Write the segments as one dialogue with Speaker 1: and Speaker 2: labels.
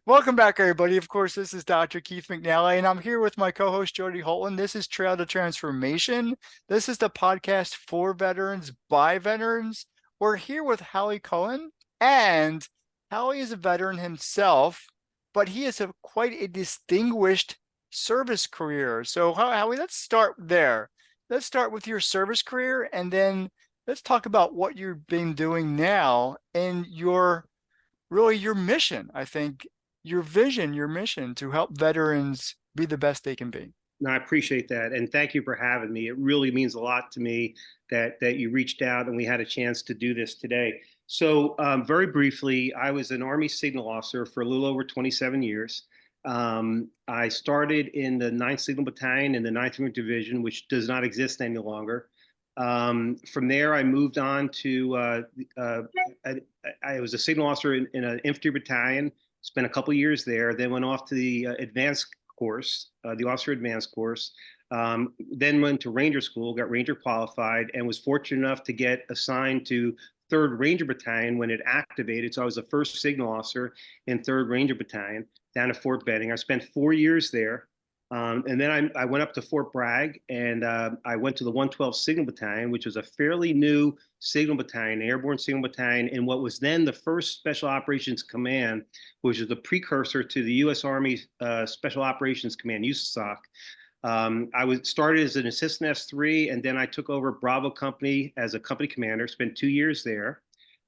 Speaker 1: Welcome back, everybody. Of course, this is Dr. Keith McNally, and I'm here with my co-host Jody Holton. This is Trail to Transformation. This is the podcast for veterans by veterans. We're here with Howie Cohen, and Howie is a veteran himself, but he has quite a distinguished service career. So, Howie, let's start there. Let's start with your service career, and then let's talk about what you've been doing now and your mission, I think, your vision, your mission to help veterans be the best they can be.
Speaker 2: No, I appreciate that, and thank you for having me. It really means a lot to me that you reached out and we had a chance to do this today. So, very briefly, I was an Army signal officer for a little over 27 years. I started in the 9th Signal Battalion in the 9th Infantry Division, which does not exist any longer. From there, I moved on to I was a signal officer in an infantry battalion. Spent a couple years there. Then went off to the advanced course, the officer advanced course. Then went to Ranger School, got Ranger qualified, and was fortunate enough to get assigned to 3rd Ranger Battalion when it activated. So I was the first signal officer in 3rd Ranger Battalion down at Fort Benning. I spent 4 years there. And then I went up to Fort Bragg and I went to the 112 Signal Battalion, which was a fairly new signal battalion, airborne signal battalion, in what was then the 1st Special Operations Command, which is the precursor to the U.S. Army Special Operations Command, USASOC. I was started as an assistant S3, and then I took over Bravo Company as a company commander, spent 2 years there.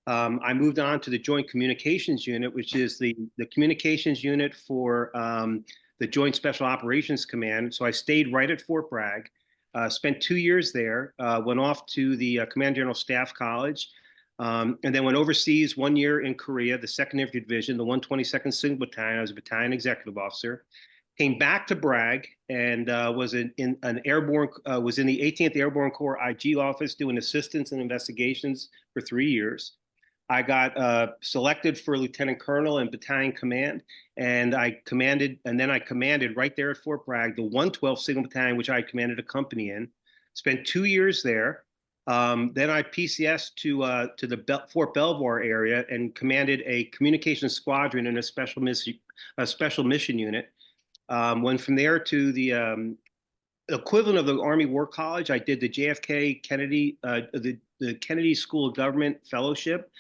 Speaker 2: I moved on to the Joint Communications Unit, which is the communications unit for the Joint Special Operations Command. So I stayed right at Fort Bragg, spent 2 years there, went off to the Command General Staff College, and then went overseas 1 year in Korea, the 2nd Infantry Division, the 122nd Signal Battalion. I was a battalion executive officer. Came back to Bragg and was in an airborne, was in the 18th Airborne Corps IG office doing assistance and investigations for 3 years. I got selected for lieutenant colonel and battalion command, and I commanded right there at Fort Bragg, the 112 Signal Battalion, which I commanded a company in. Spent 2 years there. Then I PCS to the Fort Belvoir area and commanded a communications squadron in a special mission unit. Went from there to the equivalent of the Army War College. I did the JFK Kennedy, the Kennedy School of Government Fellowship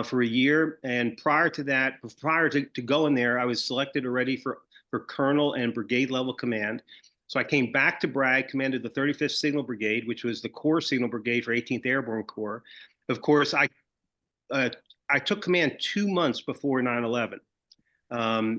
Speaker 2: for a year. And prior to that, prior to going there, I was selected already for colonel and brigade level command. So I came back to Bragg, commanded the 35th Signal Brigade, which was the Corps Signal Brigade for 18th Airborne Corps. Of course, I took command 2 months before 9/11.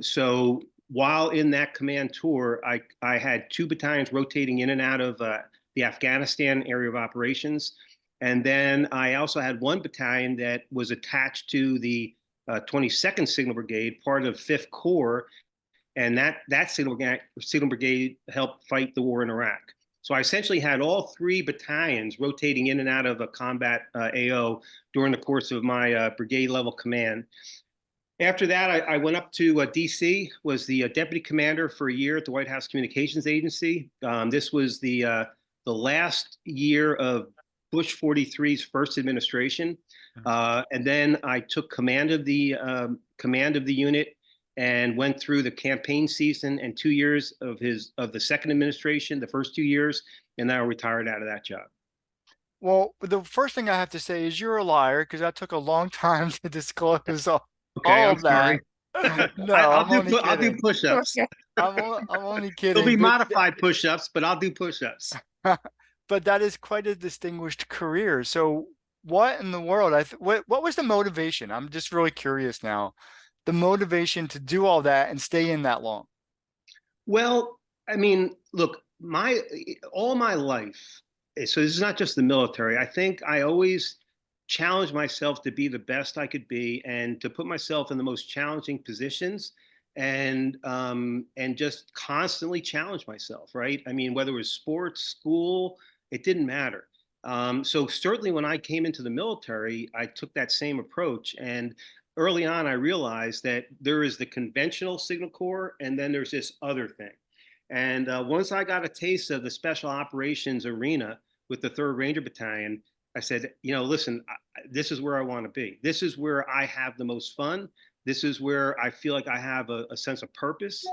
Speaker 2: So while in that command tour, I had 2 battalions rotating in and out of the Afghanistan area of operations. And then I also had 1 battalion that was attached to the 22nd Signal Brigade, part of 5th Corps, and that Signal Brigade helped fight the war in Iraq. So I essentially had all 3 battalions rotating in and out of a combat AO during the course of my brigade level command. After that, I went up to D.C., was the deputy commander for a year at the White House Communications Agency. This was the last year of Bush 43's first administration. And then I took command of the unit and went through the campaign season and 2 years of the second administration, the first 2 years, and then I retired out of that job.
Speaker 1: Well, the first thing I have to say is you're a liar because that took a long time to disclose
Speaker 2: Okay,
Speaker 1: all
Speaker 2: I'm
Speaker 1: of that.
Speaker 2: sorry.
Speaker 1: No, I'm only
Speaker 2: I'll do
Speaker 1: kidding.
Speaker 2: push-ups.
Speaker 1: I'm only
Speaker 2: It'll
Speaker 1: kidding.
Speaker 2: be modified push-ups, but I'll do push-ups.
Speaker 1: But that is quite a distinguished career. So what in the world? What was the motivation? I'm just really curious now. The motivation to do all that and stay in that long.
Speaker 2: Well, I mean, look, my all my life, so this is not just the military. I think I always challenged myself to be the best I could be and to put myself in the most challenging positions and just constantly challenge myself, right? I mean, whether it was sports, school, it didn't matter. So certainly when I came into the military, I took that same approach. And early on, I realized that there is the conventional Signal Corps, and then there's this other thing. And once I got a taste of the special operations arena with the 3rd Ranger Battalion, I said, listen, this is where I want to be. This is where I have the most fun. This is where I feel like I have a sense of purpose.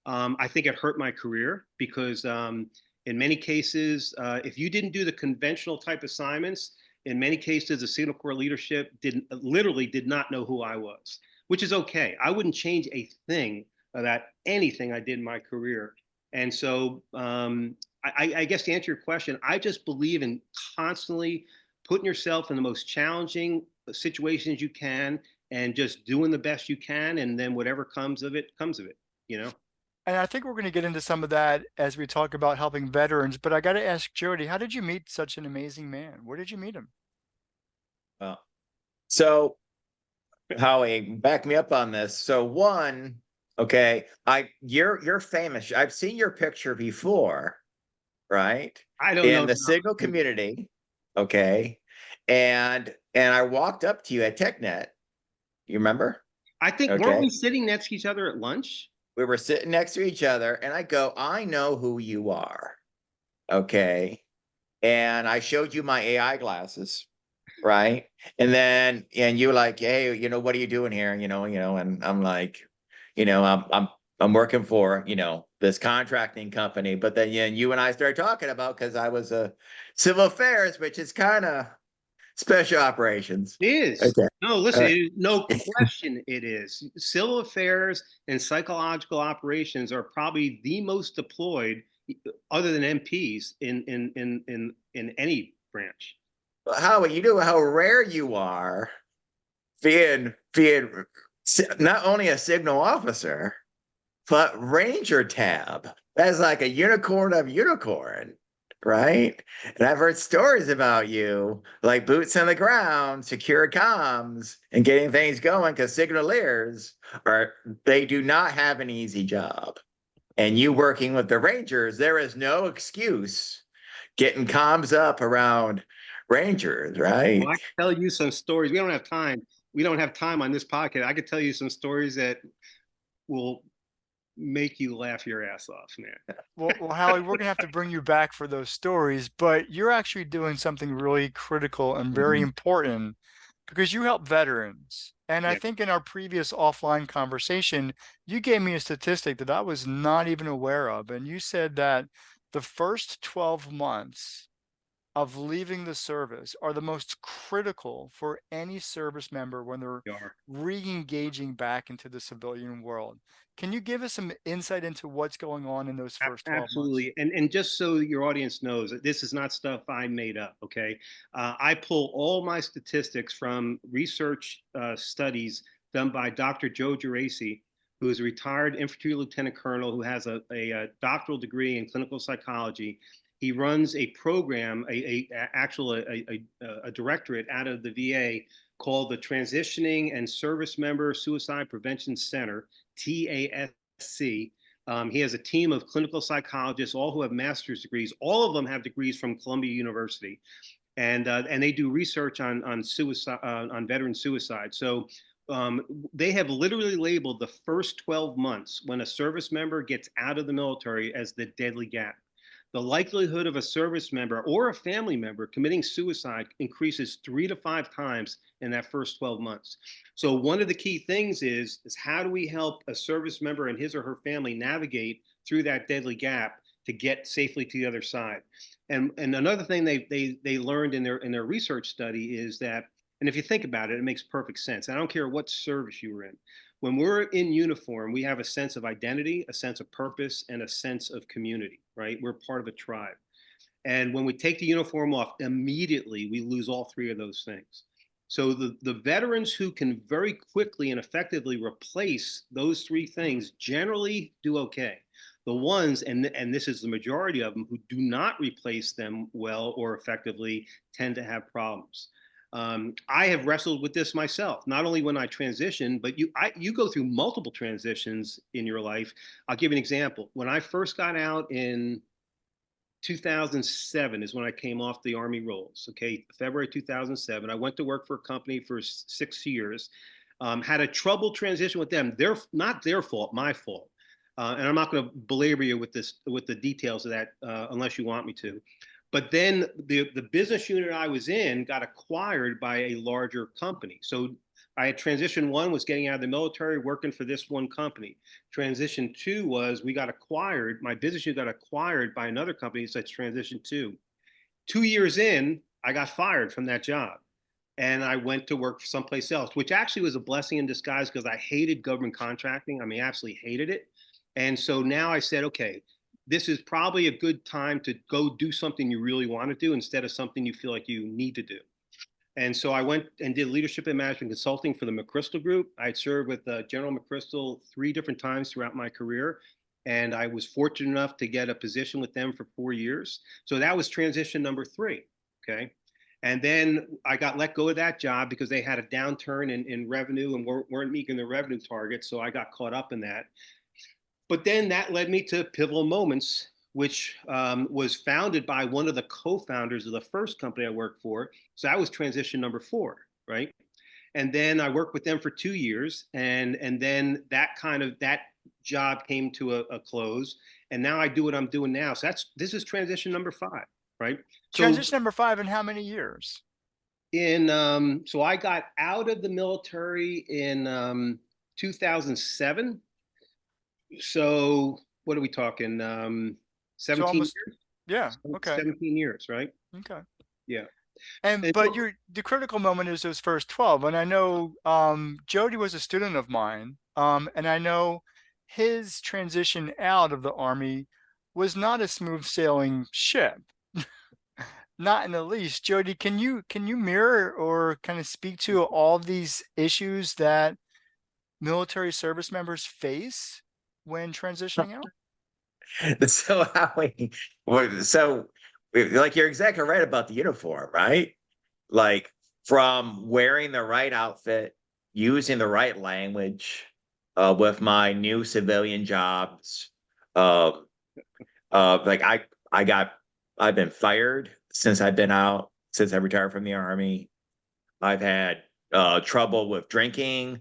Speaker 2: I think it hurt my career because in many cases, if you didn't do the conventional type assignments, in many cases, the Signal Corps leadership literally did not know who I was, which is okay. I wouldn't change a thing about anything I did in my career. And so I guess to answer your question, I just believe in constantly putting yourself in the most challenging situations you can and just doing the best you can. And then whatever comes of it, comes of it, you know?
Speaker 1: And I think we're going to get into some of that as we talk about helping veterans. But I got to ask Jody, how did you meet such an amazing man? Where did you meet him?
Speaker 3: Well, so Howie, back me up on this. So one, okay, you're famous. I've seen your picture before, right?
Speaker 2: I don't
Speaker 3: In
Speaker 2: know.
Speaker 3: the Signal community, okay. And I walked up to you at TechNet. You remember?
Speaker 2: I think, weren't
Speaker 3: Okay.
Speaker 2: we sitting next to each other at lunch?
Speaker 3: We were sitting next to each other, and I go, I know who you are. Okay. And I showed you my AI glasses, right? And you were like, hey, what are you doing here? And I'm like, I'm working for, this contracting company. But then you and I started talking about, because I was a civil affairs, which is kind of special operations.
Speaker 2: It is.
Speaker 3: Okay.
Speaker 2: No,
Speaker 3: All
Speaker 2: listen,
Speaker 3: right.
Speaker 2: no question it is. Civil affairs and psychological operations are probably the most deployed, other than MPs, in any branch.
Speaker 3: Howie, you know how rare you are being not only a signal officer, but Ranger tab. That's like a unicorn of unicorn, right? And I've heard stories about you, like boots on the ground, secure comms, and getting things going, because signaleers they do not have an easy job. And you working with the Rangers, there is no excuse getting comms up around Rangers,
Speaker 2: Well,
Speaker 3: right?
Speaker 2: I can tell you some stories. We don't have time. We don't have time on this podcast. I could tell you some stories that will make you laugh your ass off, man.
Speaker 1: Well, Howie, we're going to have to bring you back for those stories, but you're actually doing something really critical and very
Speaker 3: Mhm.
Speaker 1: important because you help veterans. And I
Speaker 2: Yeah,
Speaker 1: think in our previous offline conversation, you gave me a statistic that I was not even aware of. And you said that the first 12 months of leaving the service are the most critical for any service member when they're
Speaker 2: you are.
Speaker 1: re-engaging back into the civilian world. Can you give us some insight into what's going on in those first 12 months?
Speaker 2: Absolutely. And just so your audience knows, this is not stuff I made up, okay? I pull all my statistics from research studies done by Dr. Joe Geraci, who is a retired infantry lieutenant colonel who has a doctoral degree in clinical psychology. He runs a program, a directorate out of the VA called the Transitioning and Service Member Suicide Prevention Center, TASC. He has a team of clinical psychologists, all who have master's degrees. All of them have degrees from Columbia University, and they do research on suicide, on veteran suicide. So they have literally labeled the first 12 months when a service member gets out of the military as the deadly gap. The likelihood of a service member or a family member committing suicide increases 3 to 5 times in that first 12 months. So one of the key things is how do we help a service member and his or her family navigate through that deadly gap to get safely to the other side? And another thing they learned in their research study is that, and if you think about it, it makes perfect sense. I don't care what service you were in. When we're in uniform, we have a sense of identity, a sense of purpose, and a sense of community, right? We're part of a tribe. And when we take the uniform off, immediately we lose all three of those things. So the veterans who can very quickly and effectively replace those three things generally do okay. The ones, and this is the majority of them, who do not replace them well or effectively tend to have problems. I have wrestled with this myself, not only when I transition, but you go through multiple transitions in your life. I'll give you an example. When I first got out in 2007 is when I came off the Army rolls. Okay, February 2007. I went to work for a company for 6 years. Had a trouble transition with them. They're not their fault, my fault. And I'm not going to belabor you with the details of that, unless you want me to. But then the business unit I was in got acquired by a larger company. So I had transition one was getting out of the military, working for this one company. Transition two was we got acquired. My business unit got acquired by another company. So that's transition two. 2 years in, I got fired from that job. And I went to work for someplace else, which actually was a blessing in disguise because I hated government contracting. I mean, absolutely hated it. And so now I said, okay, this is probably a good time to go do something you really want to do instead of something you feel like you need to do. And so I went and did leadership and management consulting for the McChrystal Group. I served with General McChrystal 3 different times throughout my career. And I was fortunate enough to get a position with them for 4 years. So that was transition number 3. Okay. And then I got let go of that job because they had a downturn in revenue and weren't meeting their revenue targets. So I got caught up in that. But then that led me to Pivotal Moments, which was founded by one of the co-founders of the first company I worked for. So that was transition number 4, right? And then I worked with them for 2 years, and then that job came to a close, and now I do what I'm doing now. So this is transition number 5, right?
Speaker 1: Transition number 5 in how many years?
Speaker 2: So I got out of the military in 2007. So what are we talking? 17
Speaker 1: almost,
Speaker 2: years?
Speaker 1: yeah. Okay.
Speaker 2: 17 years, right?
Speaker 1: Okay.
Speaker 2: Yeah.
Speaker 1: But the critical moment is those first 12. And I know Jody was a student of mine. And I know his transition out of the Army was not a smooth sailing ship. Not in the least. Jody, can you mirror or kind of speak to all of these issues that military service members face when transitioning out?
Speaker 3: So like you're exactly right about the uniform, right? Like from wearing the right outfit, using the right language, with my new civilian jobs. Uh, like I've been fired since I've been out, since I retired from the Army. I've had trouble with drinking,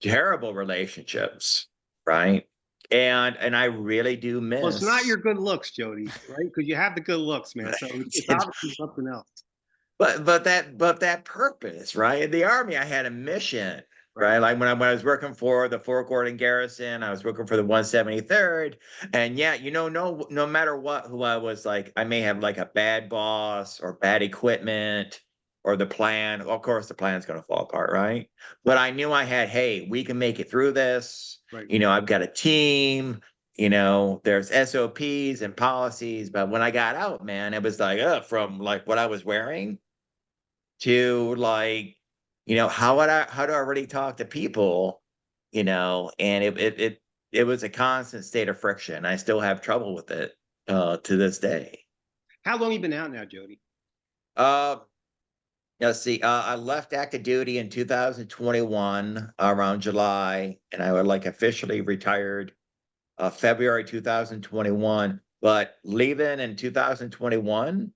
Speaker 3: terrible relationships, right? And I really do miss.
Speaker 2: Well, it's not your good looks, Jody, right? Because you have the good looks, man. So it's obviously something else.
Speaker 3: But that purpose, right? In the Army, I had a mission, right? Like when I was working for the Fort Gordon Garrison, I was working for the 173rd, and yeah, no matter who I was, like, I may have like a bad boss or bad equipment or the plan. Of course, the plan's going to fall apart, right? But I knew I had, hey, we can make it through this.
Speaker 2: Right.
Speaker 3: I've got a team. There's SOPs and policies. But when I got out, man, it was like, from like what I was wearing to like, how do I really talk to people, and it was a constant state of friction. I still have trouble with it to this day.
Speaker 2: How long have you been out now, Jody?
Speaker 3: Uh, let's see. I left active duty in 2021 around July, and I would like officially retired February 2021. But leaving in 2021,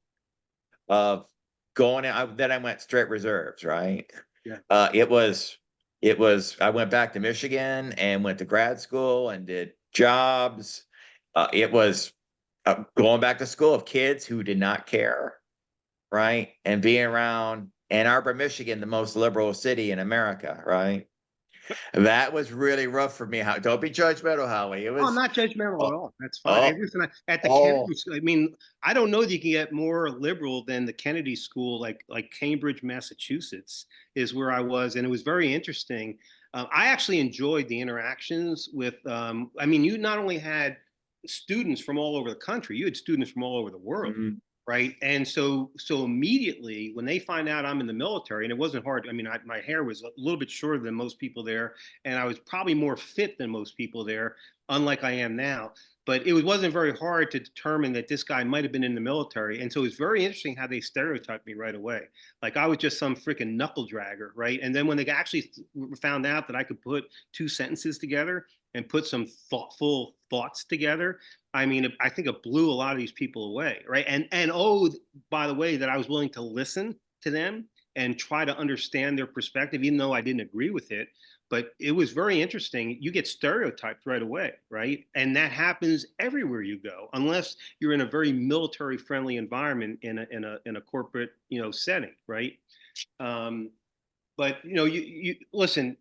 Speaker 3: then I went straight reserves, right?
Speaker 2: Yeah.
Speaker 3: It was I went back to Michigan and went to grad school and did jobs. It was going back to school of kids who did not care, right? And being around Ann Arbor, Michigan, the most liberal city in America, right? That was really rough for me. Don't be judgmental, Howie. It was.
Speaker 2: I'm not judgmental at all. That's fine. Listen, at the Kennedy School, I mean, I don't know that you can get more liberal than the Kennedy School, like Cambridge, Massachusetts, is where I was, and it was very interesting. I actually enjoyed the interactions with. I mean, you not only had students from all over the country, you had students from all over the world.
Speaker 3: Mm-hmm.
Speaker 2: Right. And so immediately when they find out I'm in the military, and it wasn't hard. I mean, my hair was a little bit shorter than most people there, and I was probably more fit than most people there, unlike I am now. But it wasn't very hard to determine that this guy might have been in the military. And so it's very interesting how they stereotyped me right away. Like I was just some freaking knuckle dragger. Right. And then when they actually found out that I could put 2 sentences together and put some thoughtful thoughts together, I mean, I think it blew a lot of these people away, right? And by the way, that I was willing to listen to them and try to understand their perspective, even though I didn't agree with it. But it was very interesting. You get stereotyped right away, right? And that happens everywhere you go, unless you're in a very military-friendly environment in a corporate setting, right? But you listen.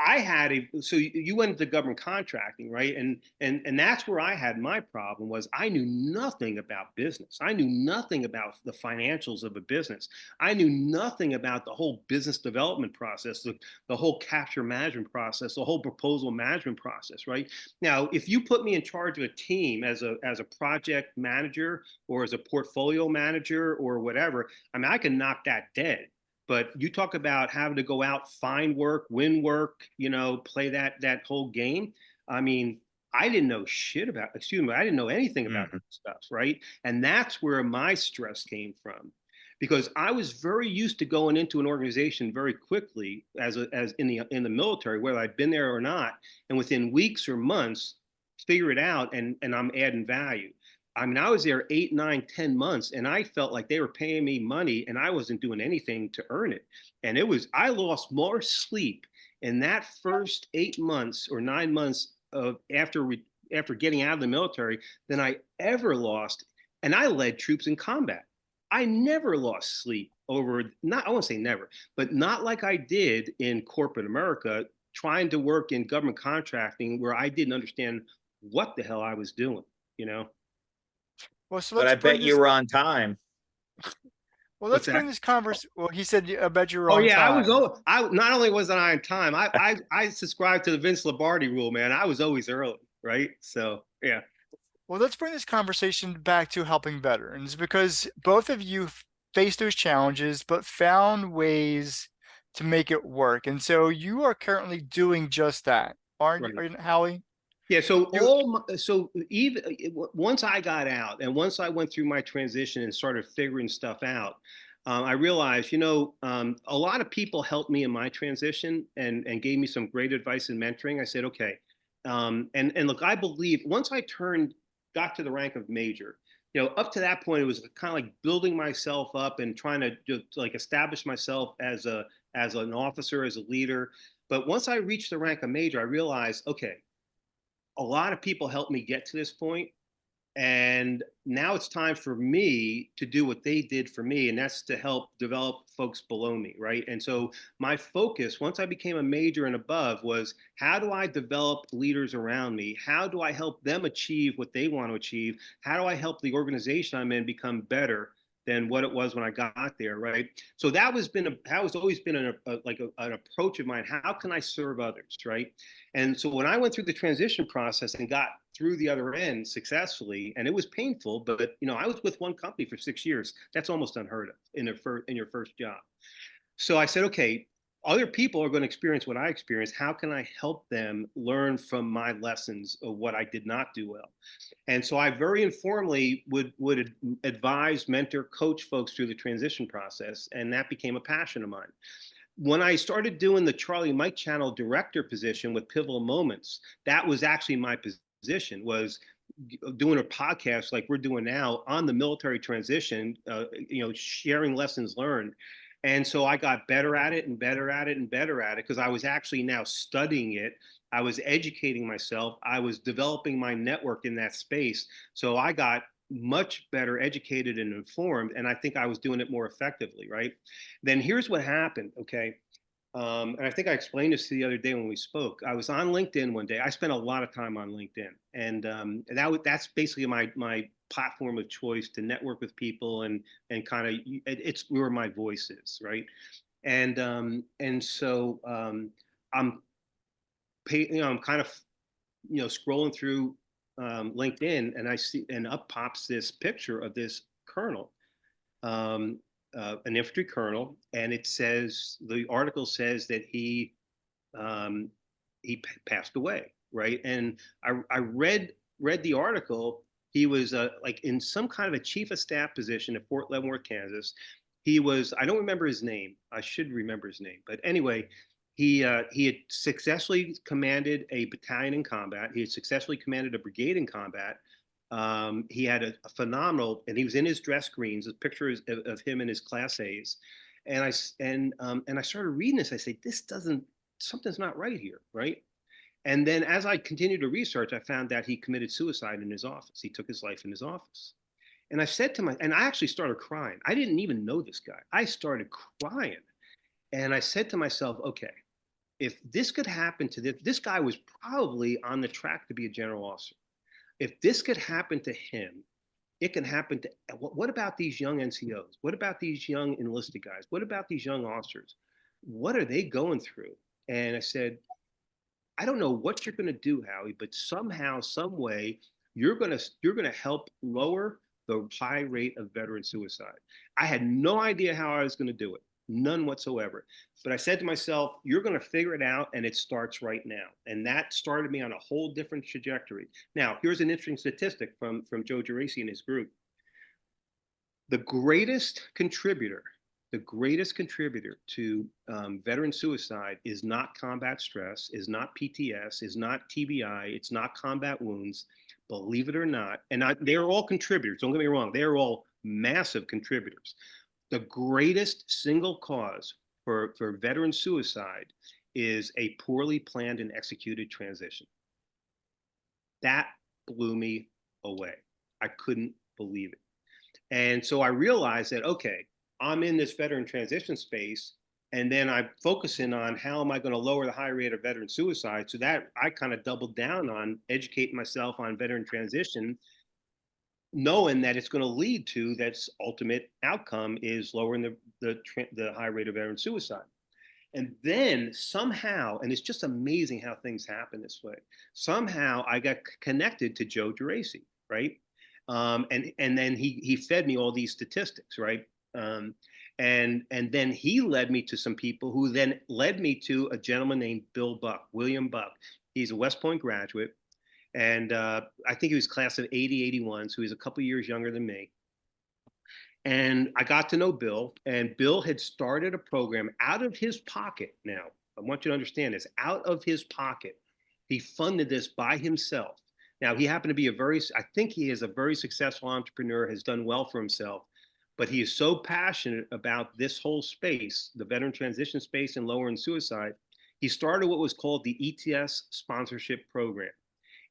Speaker 2: I had so you went into government contracting, right? And that's where I had my problem was I knew nothing about business. I knew nothing about the financials of a business. I knew nothing about the whole business development process, the whole capture management process, the whole proposal management process, right? Now, if you put me in charge of a team as a project manager or as a portfolio manager or whatever, I mean, I can knock that dead. But you talk about having to go out, find work, win work, play that whole game. I mean, I didn't know shit about, excuse me, I didn't know anything about
Speaker 3: Mhm.
Speaker 2: stuff, right? And that's where my stress came from. Because I was very used to going into an organization very quickly as in the military, whether I'd been there or not, and within weeks or months, figure it out and I'm adding value. I mean, I was there 8, 9, 10 months, and I felt like they were paying me money, and I wasn't doing anything to earn it. And I lost more sleep in that first 8 months or 9 months of after getting out of the military than I ever lost. And I led troops in combat. I never lost sleep over not I won't say never, but not like I did in corporate America, trying to work in government contracting where I didn't understand what the hell I was doing, you know?
Speaker 1: Well, so
Speaker 3: But
Speaker 1: let's
Speaker 3: I
Speaker 1: bring
Speaker 3: bet you
Speaker 1: this.
Speaker 3: were on time.
Speaker 1: Well, let's
Speaker 2: What's that?
Speaker 1: bring this converse. Well, he said, I bet you were
Speaker 2: Oh
Speaker 1: on
Speaker 2: yeah,
Speaker 1: time.
Speaker 2: I not only was I on time, I subscribed to the Vince Lombardi rule, man. I was always early, right? So yeah,
Speaker 1: Well, let's bring this conversation back to helping veterans because both of you faced those challenges, but found ways to make it work. And so you are currently doing just that, aren't you,
Speaker 2: right.
Speaker 1: Howie?
Speaker 2: Yeah, so
Speaker 1: You,
Speaker 2: so even once I got out and once I went through my transition and started figuring stuff out, I realized, a lot of people helped me in my transition and gave me some great advice and mentoring. I said, okay, and look, I believe once I got to the rank of major, up to that point, it was kind of like building myself up and trying to just like establish myself as an officer, as a leader. But once I reached the rank of major, I realized, okay, a lot of people helped me get to this point, and now it's time for me to do what they did for me, and that's to help develop folks below me, right? And so my focus once I became a major and above was how do I develop leaders around me, how do I help them achieve what they want to achieve, how do I help the organization I'm in become better than what it was when I got there, right? So that was always been an approach of mine. How can I serve others, right? And so when I went through the transition process and got through the other end successfully, and it was painful, but I was with one company for 6 years. That's almost unheard of in your first job. So I said, okay, other people are going to experience what I experienced. How can I help them learn from my lessons of what I did not do well? And so I very informally would advise, mentor, coach folks through the transition process, and that became a passion of mine. When I started doing the Charlie Mike Channel director position with Pivotal Moments, that was actually my position, was doing a podcast like we're doing now on the military transition, sharing lessons learned. And so I got better at it and better at it and better at it because I was actually now studying it. I was educating myself. I was developing my network in that space. So I got much better educated and informed, and I think I was doing it more effectively, right? Then here's what happened, okay? And I think I explained this to you the other day when we spoke. I was on LinkedIn one day. I spent a lot of time on LinkedIn, and that's basically my platform of choice to network with people and kind of it's where my voice is, right? And so I'm I'm kind of scrolling through LinkedIn, and I see and up pops this picture of this colonel, um, an infantry colonel, and the article says that um, passed away, right? And I read the article. He was like in some kind of a chief of staff position at Fort Leavenworth, Kansas. I don't remember his name. I should remember his name, but anyway, he had successfully commanded a battalion in combat. He had successfully commanded a brigade in combat. He had a phenomenal, and he was in his dress greens. A picture of him in his Class A's, and I started reading this. I say, something's not right here, right? And then as I continued to research, I found that he committed suicide in his office. He took his life in his office. And I actually started crying. I didn't even know this guy. I started crying. And I said to myself, okay, if this could happen to this guy was probably on the track to be a general officer. If this could happen to him, it can happen to what about these young NCOs? What about these young enlisted guys? What about these young officers? What are they going through? And I said, I don't know what you're going to do, Howie, but somehow, some way, you're going to help lower the high rate of veteran suicide. I had no idea how I was going to do it, none whatsoever. But I said to myself, you're going to figure it out, and it starts right now. And that started me on a whole different trajectory. Now, here's an interesting statistic from Joe Geraci and his group. The greatest contributor to veteran suicide is not combat stress, is not PTS, is not TBI, it's not combat wounds, believe it or not. And they're all contributors, don't get me wrong, they're all massive contributors. The greatest single cause for veteran suicide is a poorly planned and executed transition. That blew me away. I couldn't believe it. And so I realized that, okay, I'm in this veteran transition space, and then I'm focusing on how am I going to lower the high rate of veteran suicide. So that I kind of doubled down on educating myself on veteran transition, knowing that it's going to lead to that ultimate outcome is lowering the high rate of veteran suicide. And then somehow, and it's just amazing how things happen this way, somehow I got connected to Joe Geraci, right? And then he fed me all these statistics, right? And then he led me to some people who then led me to a gentleman named William Buck. He's a West Point graduate, and I think he was class of 80, 81, so he's a couple years younger than me. And I got to know Bill, and Bill had started a program out of his pocket. Now, I want you to understand this, out of his pocket. He funded this by himself. Now, he happened to be I think he is a very successful entrepreneur, has done well for himself, but he is so passionate about this whole space, the veteran transition space and lowering suicide. He started what was called the ETS sponsorship program.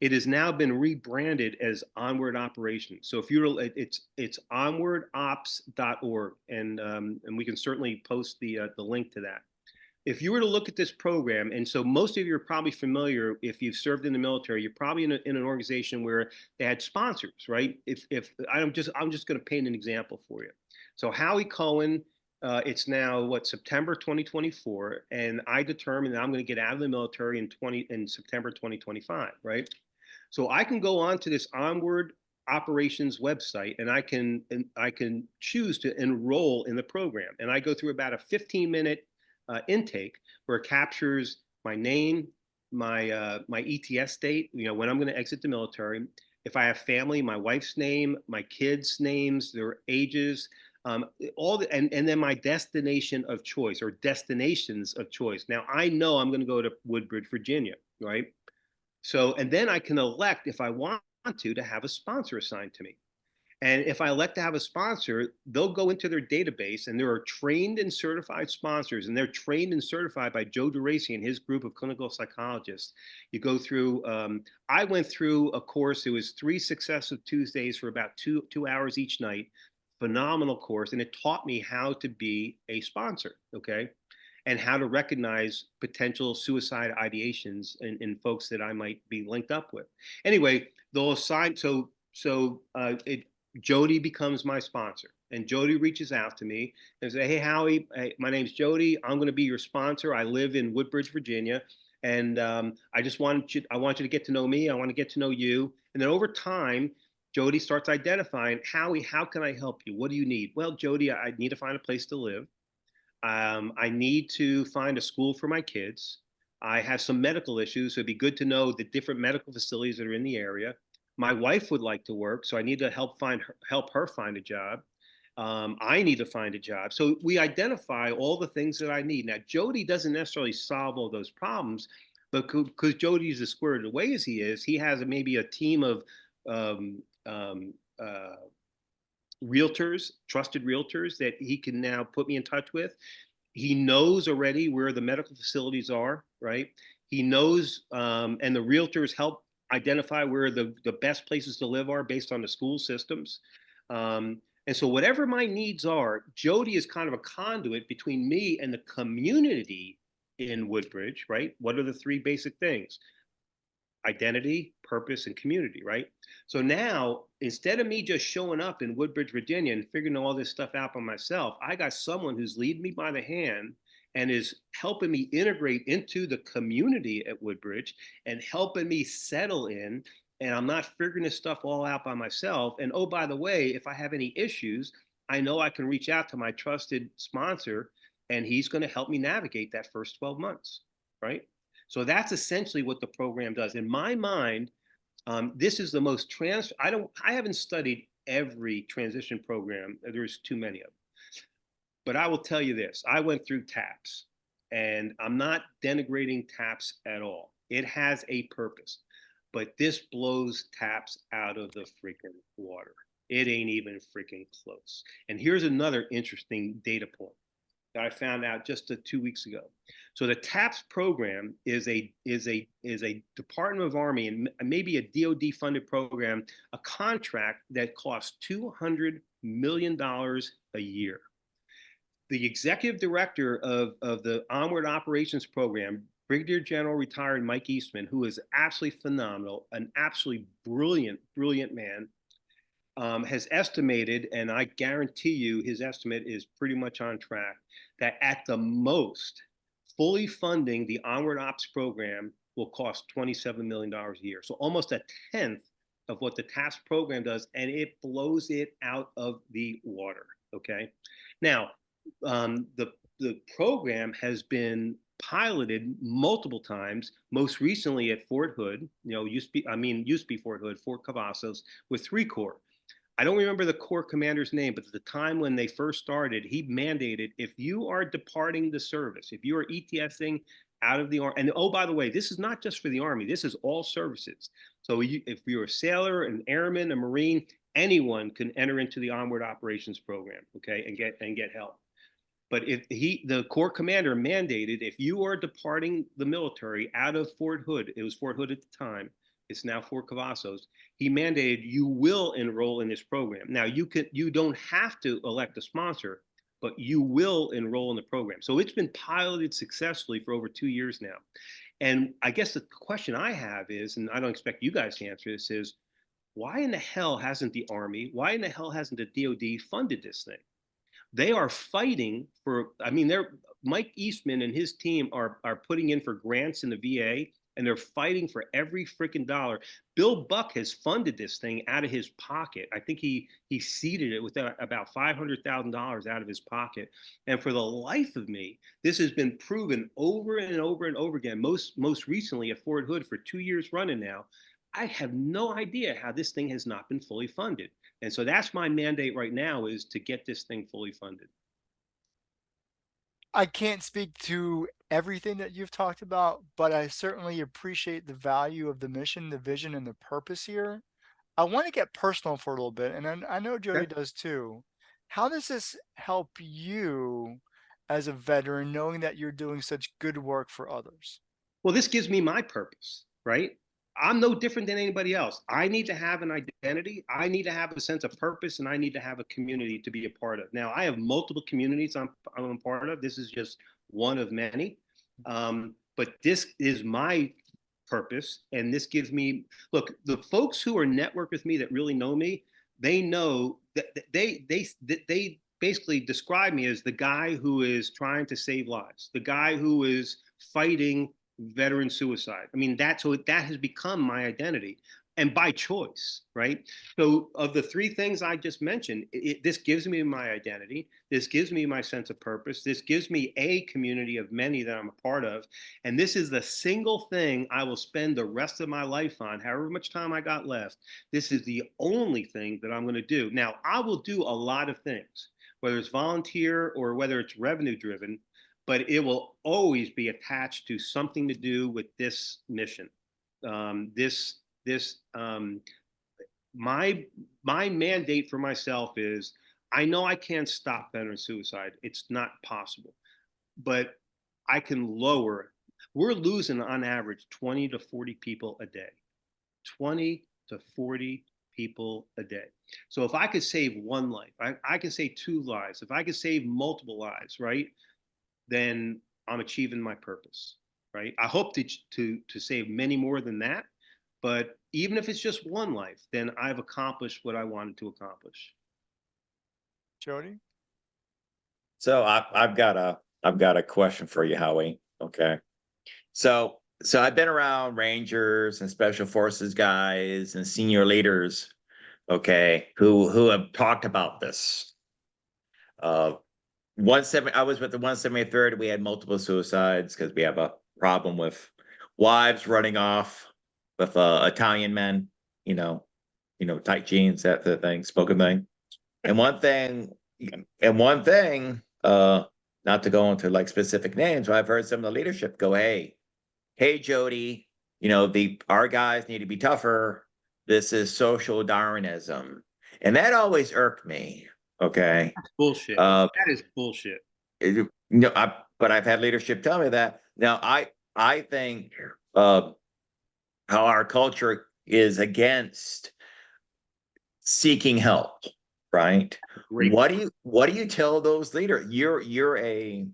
Speaker 2: It has now been rebranded as Onward Operations. So if you're, it's onwardops.org, and we can certainly post the link to that. If you were to look at this program, and so most of you are probably familiar, if you've served in the military, you're probably in an organization where they had sponsors, right? If I'm just going to paint an example for you. So Howie Cohen, it's now September 2024, and I determined that I'm going to get out of the military in September 2025, right? So I can go on to this Onward Operations website, and I can choose to enroll in the program, and I go through about a 15-minute intake where it captures my name, my ETS date, when I'm going to exit the military. If I have family, my wife's name, my kids' names, their ages, and then my destination of choice or destinations of choice. Now I know I'm going to go to Woodbridge, Virginia, right? So, and then I can elect if I want to have a sponsor assigned to me. And if I elect to have a sponsor, they'll go into their database, and there are trained and certified sponsors, and they're trained and certified by Joe Geraci and his group of clinical psychologists. You go through, I went through a course. It was 3 successive Tuesdays for about two hours each night. Phenomenal course. And it taught me how to be a sponsor, okay? And how to recognize potential suicide ideations in folks that I might be linked up with. Anyway, they'll assign, Jody becomes my sponsor, and Jody reaches out to me and says, "Hey, Howie, my name's Jody. I'm going to be your sponsor. I live in Woodbridge, Virginia, and I want you to get to know me. I want to get to know you." And then over time, Jody starts identifying, "Howie, how can I help you? What do you need?" "Well, Jody, I need to find a place to live. I need to find a school for my kids. I have some medical issues, so it'd be good to know the different medical facilities that are in the area. My wife would like to work, so I need to help her find a job. I need to find a job." So we identify all the things that I need. Now, Jody doesn't necessarily solve all those problems, but because Jody's as squared away as he is, he has maybe a team of um, um, uh, realtors, trusted realtors that he can now put me in touch with. He knows already where the medical facilities are, right? He knows, and the realtors help identify where the best places to live are based on the school systems. And And so whatever my needs are, Jody is kind of a conduit between me and the community in Woodbridge, right? What are the three basic things? Identity, purpose, and community, right? So now, instead of me just showing up in Woodbridge, Virginia and figuring all this stuff out by myself, I got someone who's leading me by the hand and is helping me integrate into the community at Woodbridge and helping me settle in. And I'm not figuring this stuff all out by myself. And oh, by the way, if I have any issues, I know I can reach out to my trusted sponsor and he's going to help me navigate that first 12 months, right? So that's essentially what the program does. In my mind, this is the most I haven't studied every transition program. There's too many of them. But I will tell you this, I went through TAPS and I'm not denigrating TAPS at all. It has a purpose, but this blows TAPS out of the freaking water. It ain't even freaking close. And here's another interesting data point that I found out just 2 weeks ago. So the TAPS program is a Department of Army and maybe a DoD funded program, a contract that costs $200 million a year. The executive director of the Onward Operations Program, Brigadier General retired Mike Eastman, who is absolutely phenomenal, an absolutely brilliant, brilliant man, has estimated, and I guarantee you his estimate is pretty much on track, that at the most, fully funding the Onward Ops program will cost $27 million a year. So almost a tenth of what the TAPS program does, and it blows it out of the water, okay? Now, the program has been piloted multiple times, most recently at Fort Hood, used to be Fort Hood, Fort Cavazos, with 3 Corps. I don't remember the Corps commander's name, but at the time when they first started, he mandated if you are departing the service, if you are ETSing out of the Army, and oh, by the way, this is not just for the Army, this is all services. So if you're a sailor, an airman, a Marine, anyone can enter into the Onward Operations Program, okay, and get help. But if the Corps commander mandated, if you are departing the military out of Fort Hood, it was Fort Hood at the time, it's now Fort Cavazos, he mandated you will enroll in this program. Now you don't have to elect a sponsor, but you will enroll in the program. So it's been piloted successfully for over 2 years now. And I guess the question I have is, and I don't expect you guys to answer this, is why in the hell hasn't the Army, why in the hell hasn't the DoD funded this thing? They are fighting for, Mike Eastman and his team are putting in for grants in the VA, and they're fighting for every freaking dollar. Bill Buck has funded this thing out of his pocket. I think he seeded it with about $500,000 out of his pocket. And for the life of me, this has been proven over and over and over again, most recently at Fort Hood for 2 years running now. I have no idea how this thing has not been fully funded. And so that's my mandate right now, is to get this thing fully funded.
Speaker 1: I can't speak to everything that you've talked about, but I certainly appreciate the value of the mission, the vision, and the purpose here. I want to get personal for a little bit, and I know Jody
Speaker 2: Okay.
Speaker 1: does too. How does this help you as a veteran, knowing that you're doing such good work for others?
Speaker 2: Well, this gives me my purpose, right? I'm no different than anybody else. I need to have an identity. I need to have a sense of purpose, and I need to have a community to be a part of. Now, I have multiple communities I'm a part of. This is just one of many. But this is my purpose, and this gives me, look, the folks who are networked with me that really know me, they know that they basically describe me as the guy who is trying to save lives, the guy who is fighting veteran suicide. that has become my identity, and by choice, right? So of the 3 things I just mentioned, this gives me my identity, this gives me my sense of purpose, this gives me a community of many that I'm a part of, and this is the single thing I will spend the rest of my life on, however much time I got left. This is the only thing that I'm going to do. Now, I will do a lot of things, whether it's volunteer or whether it's revenue driven, but it will always be attached to something to do with this mission. My mandate for myself is, I know I can't stop veteran suicide. It's not possible, but I can lower. We're losing on average 20 to 40 people a day. 20 to 40 people a day. So if I could save one life, I can save 2 lives. If I could save multiple lives, right, then I'm achieving my purpose, right? I hope to save many more than that, but even if it's just one life, then I've accomplished what I wanted to accomplish.
Speaker 1: Jody?
Speaker 3: So I've got a question for you, Howie. Okay. So I've been around Rangers and Special Forces guys and senior leaders, okay, who have talked about this. 170, I was with the 173rd. We had multiple suicides because we have a problem with wives running off with Italian men, tight jeans, that the thing, spoken thing. And one thing, not to go into like specific names, but I've heard some of the leadership go, hey, Jody, our guys need to be tougher. This is social Darwinism. And that always irked me. Okay.
Speaker 2: Bullshit.
Speaker 3: Uh,
Speaker 2: That is bullshit.
Speaker 3: but I've had leadership tell me that. Now, I think how our culture is against seeking help, right?
Speaker 2: Great.
Speaker 3: What do you tell those leaders? You're a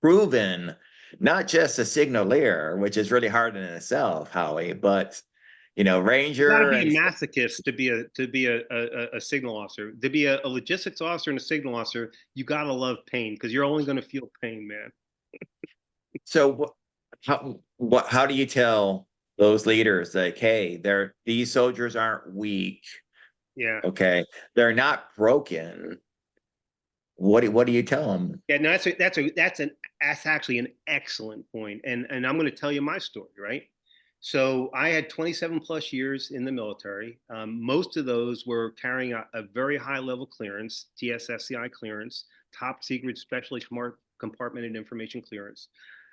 Speaker 3: proven, not just a signaleer, which is really hard in itself, Howie, but
Speaker 2: You got to
Speaker 3: Ranger
Speaker 2: be
Speaker 3: and
Speaker 2: a masochist to be a signal officer. To be a logistics officer and a signal officer, you got to love pain because you're only going to feel pain, man.
Speaker 3: so how do you tell those leaders like, hey, these soldiers aren't weak,
Speaker 2: Yeah.
Speaker 3: okay, they're not broken. What do you tell them?
Speaker 2: Yeah, no, that's actually an excellent point, and I'm going to tell you my story, right? So I had 27 plus years in the military. Most of those were carrying a very high level clearance, TSSCI clearance, top secret, specially compartmented information clearance.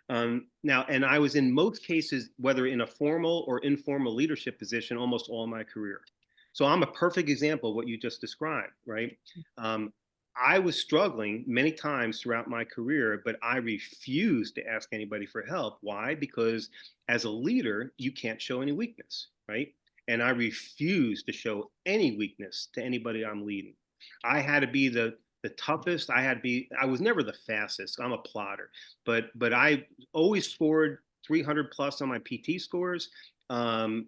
Speaker 2: Now, and I was in most cases, whether in a formal or informal leadership position, almost all my career. So I'm a perfect example of what you just described, right? I was struggling many times throughout my career, but I refused to ask anybody for help. Why? Because as a leader, you can't show any weakness, right? And I refused to show any weakness to anybody I'm leading. I had to be the toughest. I was never the fastest. I'm a plotter, but I always scored 300 plus on my PT scores. I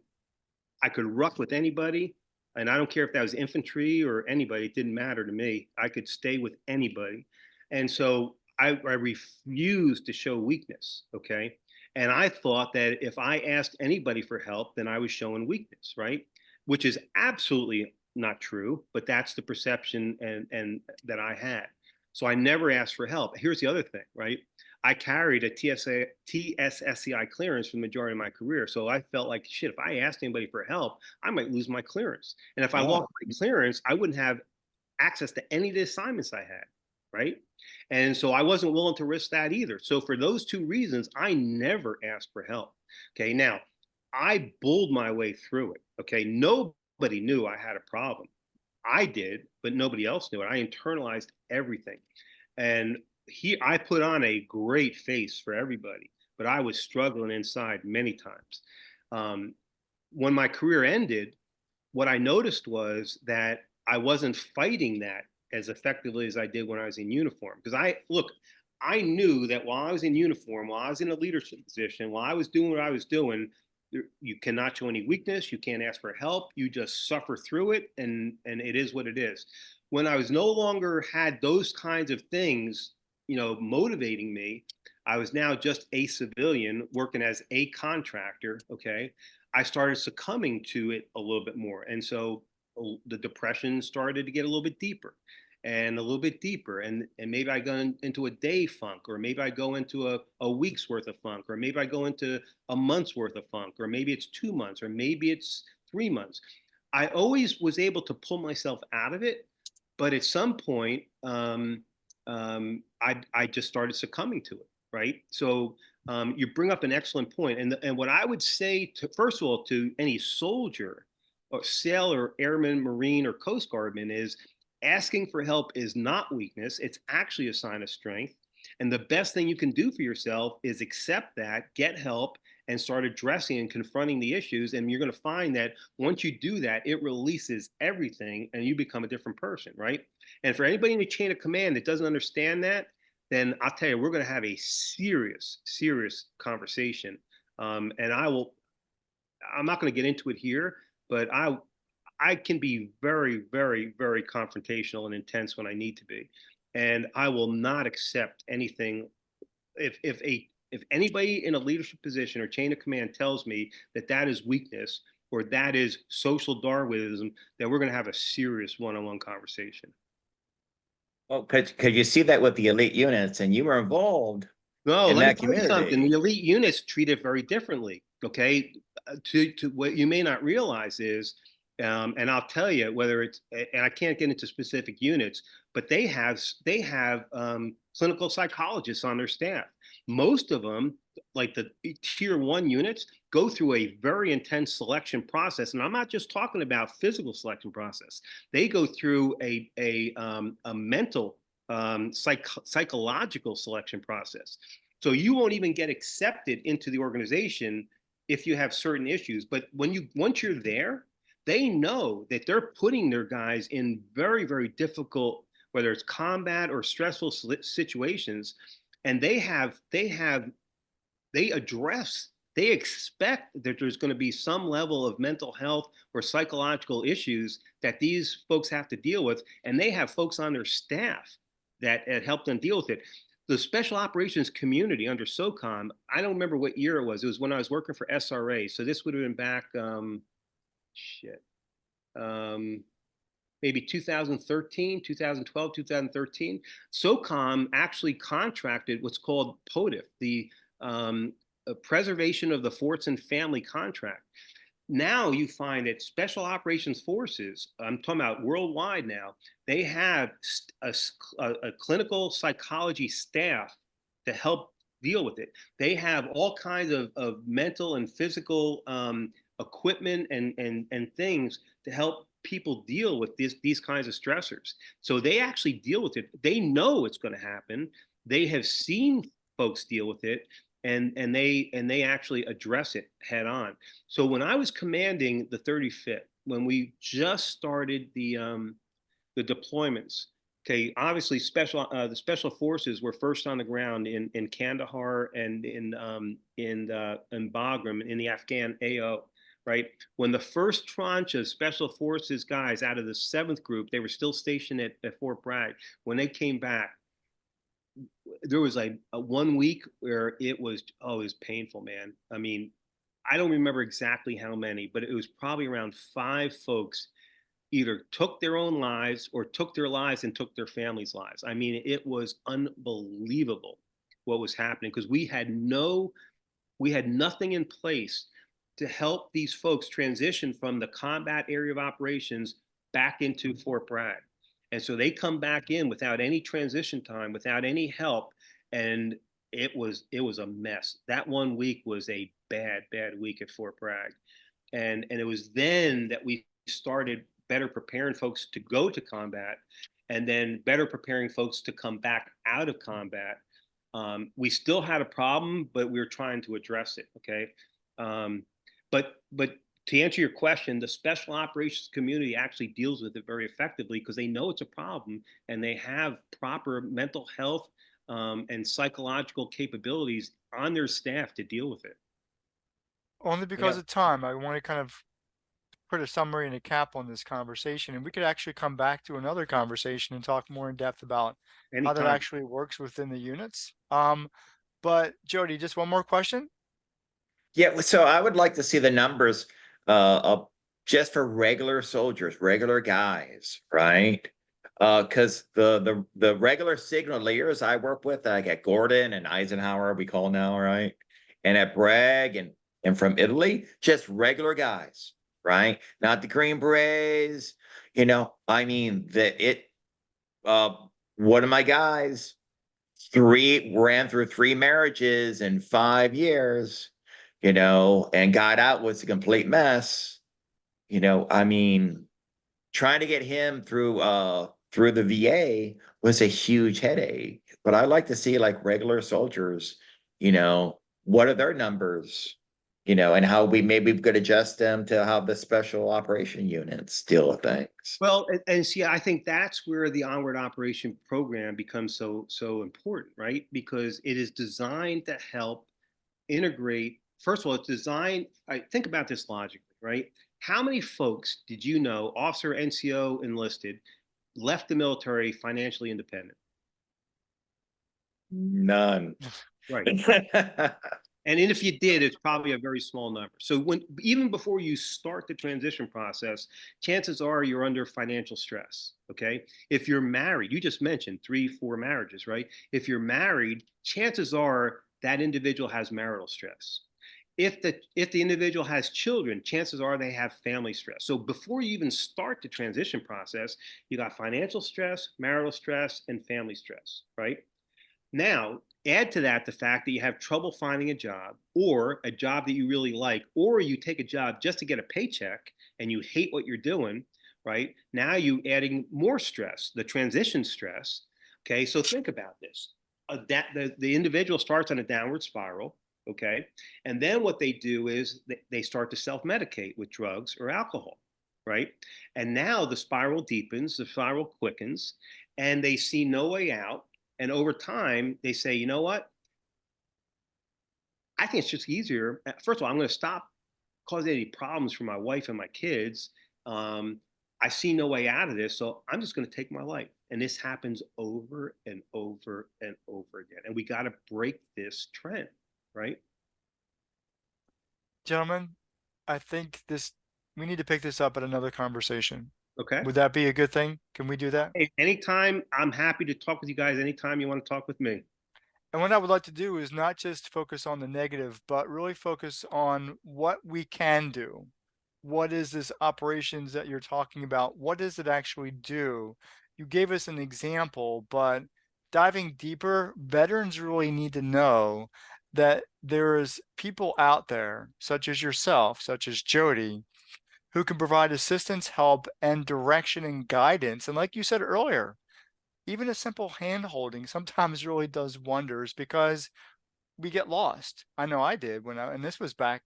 Speaker 2: could ruck with anybody. And I don't care if that was infantry or anybody, it didn't matter to me. I could stay with anybody. And so I refused to show weakness. Okay. And I thought that if I asked anybody for help, then I was showing weakness, right? Which is absolutely not true, but that's the perception and that I had. So I never asked for help. Here's the other thing, right? I carried a TSSCI clearance for the majority of my career. So I felt like, shit, if I asked anybody for help, I might lose my clearance. And if I lost my clearance, I wouldn't have access to any of the assignments I had, right? And so I wasn't willing to risk that either. So for those two reasons, I never asked for help. Okay, now I bulled my way through it. Okay, nobody knew I had a problem. I did, but nobody else knew it. I internalized everything. And I put on a great face for everybody, but I was struggling inside many times. Um, when my career ended, what I noticed was that I wasn't fighting that as effectively as I did when I was in uniform. Because I knew that while I was in uniform, while I was in a leadership position, while I was doing what I was doing, you cannot show any weakness. You can't ask for help. You just suffer through it, and it is what it is. When I was no longer had those kinds of things, motivating me, I was now just a civilian working as a contractor. Okay, I started succumbing to it a little bit more, and so the depression started to get a little bit deeper and a little bit deeper, and maybe I go into a day funk, or maybe I go into a week's worth of funk, or maybe I go into a month's worth of funk, or maybe it's 2 months, or maybe it's 3 months. I always was able to pull myself out of it, but at some point, I just started succumbing to it. Right. So you bring up an excellent point, and what I would say to, first of all, to any soldier or sailor, airman, marine, or coast guardman is asking for help is not weakness. It's actually a sign of strength. And the best thing you can do for yourself is accept that, get help, and start addressing and confronting the issues. And you're going to find that once you do that, it releases everything and you become a different person, right? And for anybody in the chain of command that doesn't understand that, then I'll tell you, we're going to have a serious, serious conversation. And I'm not going to get into it here, but I can be very, very, very confrontational and intense when I need to be. And I will not accept anything if anybody in a leadership position or chain of command tells me that that is weakness or that is social Darwinism, then we're going to have a serious one-on-one conversation.
Speaker 3: Well, could you see that with the elite units, and you were involved
Speaker 2: No,
Speaker 3: in
Speaker 2: let me
Speaker 3: that
Speaker 2: tell you something.
Speaker 3: community?
Speaker 2: The elite units treat it very differently. Okay, to what you may not realize is, and I'll tell you whether it's, and I can't get into specific units, but they have clinical psychologists on their staff. Most of them, like the tier 1 units, go through a very intense selection process, and I'm not just talking about physical selection process. They go through a mental psychological selection process. So you won't even get accepted into the organization if you have certain issues. But once you're there, they know that they're putting their guys in very, very difficult, whether it's combat or stressful situations, and they expect that there's going to be some level of mental health or psychological issues that these folks have to deal with, and they have folks on their staff that help them deal with it. The special operations community under SOCOM, I don't remember what year it was. It was when I was working for SRA. So this would have been back, maybe 2013, 2012, 2013. SOCOM actually contracted what's called POTIF, the Preservation of the Forts and Family contract. Now you find that special operations forces, I'm talking about worldwide now, they have a clinical psychology staff to help deal with it. They have all kinds of mental and physical equipment and things to help people deal with these kinds of stressors. So they actually deal with it. They know it's going to happen. They have seen folks deal with it, and they actually address it head on. So when I was commanding the 35th, when we just started the deployments, okay, obviously the special forces were first on the ground in Kandahar and in Bagram in the Afghan AO. Right when the first tranche of special forces guys out of the 7th group, they were still stationed at Fort Bragg. When they came back, there was a 1 week where it was painful, man. I mean, I don't remember exactly how many, but it was probably around 5 folks either took their own lives or took their lives and took their families' lives. I mean, it was unbelievable what was happening because we had nothing in place to help these folks transition from the combat area of operations back into Fort Bragg. And so they come back in without any transition time, without any help. And it was a mess. That 1 week was a bad week at Fort Bragg. And it was then that we started better preparing folks to go to combat and then better preparing folks to come back out of combat. We still had a problem, but we were trying to address it. Okay. But to answer your question, the special operations community actually deals with it very effectively because they know it's a problem and they have proper mental health and psychological capabilities on their staff to deal with it.
Speaker 1: Only because
Speaker 2: Yeah.
Speaker 1: of time, I want to kind of put a summary and a cap on this conversation, and we could actually come back to another conversation and talk more in depth about how that
Speaker 2: Anytime.
Speaker 1: actually works within the units. But Jody, just one more question.
Speaker 3: Yeah, so I would like to see the numbers of just for regular soldiers, regular guys, right? Because the regular signal leaders I work with, like at Gordon and Eisenhower, we call now, right? And at Bragg and from Italy, just regular guys, right? Not the Green Berets, I mean uh one of my guys ran through 3 marriages in 5 years, and got out was a complete mess. I mean, trying to get him through the VA was a huge headache. But I like to see like regular soldiers, what are their numbers? and how we maybe could adjust them to how the special operation units deal with things.
Speaker 2: Well, and see, I think that's where the onward operation program becomes so important, right? Because it is designed to help integrate. First of all, it's designed. I think about this logically, right? How many folks did you know, officer, NCO, enlisted, left the military financially independent?
Speaker 3: None.
Speaker 2: Right. And if you did, it's probably a very small number. So even before you start the transition process, chances are you're under financial stress. Okay. If you're married, you just mentioned 3-4 marriages, right? If you're married, chances are that individual has marital stress. If the individual has children, chances are they have family stress. So before you even start the transition process, you got financial stress, marital stress, and family stress, right? Now, add to that the fact that you have trouble finding a job, or a job that you really like, or you take a job just to get a paycheck and you hate what you're doing, right? Now you adding more stress, the transition stress. Okay, so think about this. The individual starts on a downward spiral, okay? And then what they do is they start to self-medicate with drugs or alcohol, right? And now the spiral deepens, the spiral quickens, and they see no way out. And over time, they say, you know what? I think it's just easier. First of all, I'm going to stop causing any problems for my wife and my kids. I see no way out of this, so I'm just going to take my life. And this happens over and over and over again. And we got to break this trend, right?
Speaker 1: Gentlemen, I think we need to pick this up at another conversation.
Speaker 2: Okay.
Speaker 1: Would that be a good thing? Can we do that?
Speaker 2: Hey, anytime, I'm happy to talk with you guys. Anytime you want to talk with me.
Speaker 1: And what I would like to do is not just focus on the negative, but really focus on what we can do. What is this operations that you're talking about? What does it actually do? You gave us an example, but diving deeper, veterans really need to know that there is people out there, such as yourself, such as Jody, who can provide assistance, help, and direction and guidance. And like you said earlier, even a simple hand holding sometimes really does wonders because we get lost. I know I did and this was back,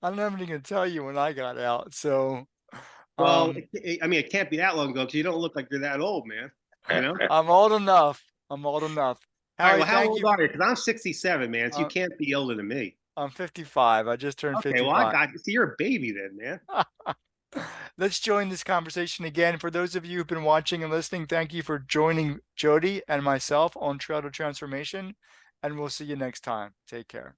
Speaker 1: I'm not even gonna tell you when I got out. So,
Speaker 2: Well,
Speaker 1: um,
Speaker 2: I mean, it can't be that long ago because you don't look like you're that old, man. You know?
Speaker 1: I'm old enough. I'm old enough.
Speaker 2: All right.
Speaker 1: Howie,
Speaker 2: Well, how
Speaker 1: thank
Speaker 2: old
Speaker 1: you.
Speaker 2: are you? Because I'm 67, man. So you
Speaker 1: Uh,
Speaker 2: can't be older than me.
Speaker 1: I'm 55. I just turned
Speaker 2: Okay. Well, I
Speaker 1: 55.
Speaker 2: got you. See, you're a baby then, man.
Speaker 1: Let's join this conversation again. For those of you who've been watching and listening, thank you for joining Jody and myself on Trail to Transformation, and we'll see you next time. Take care.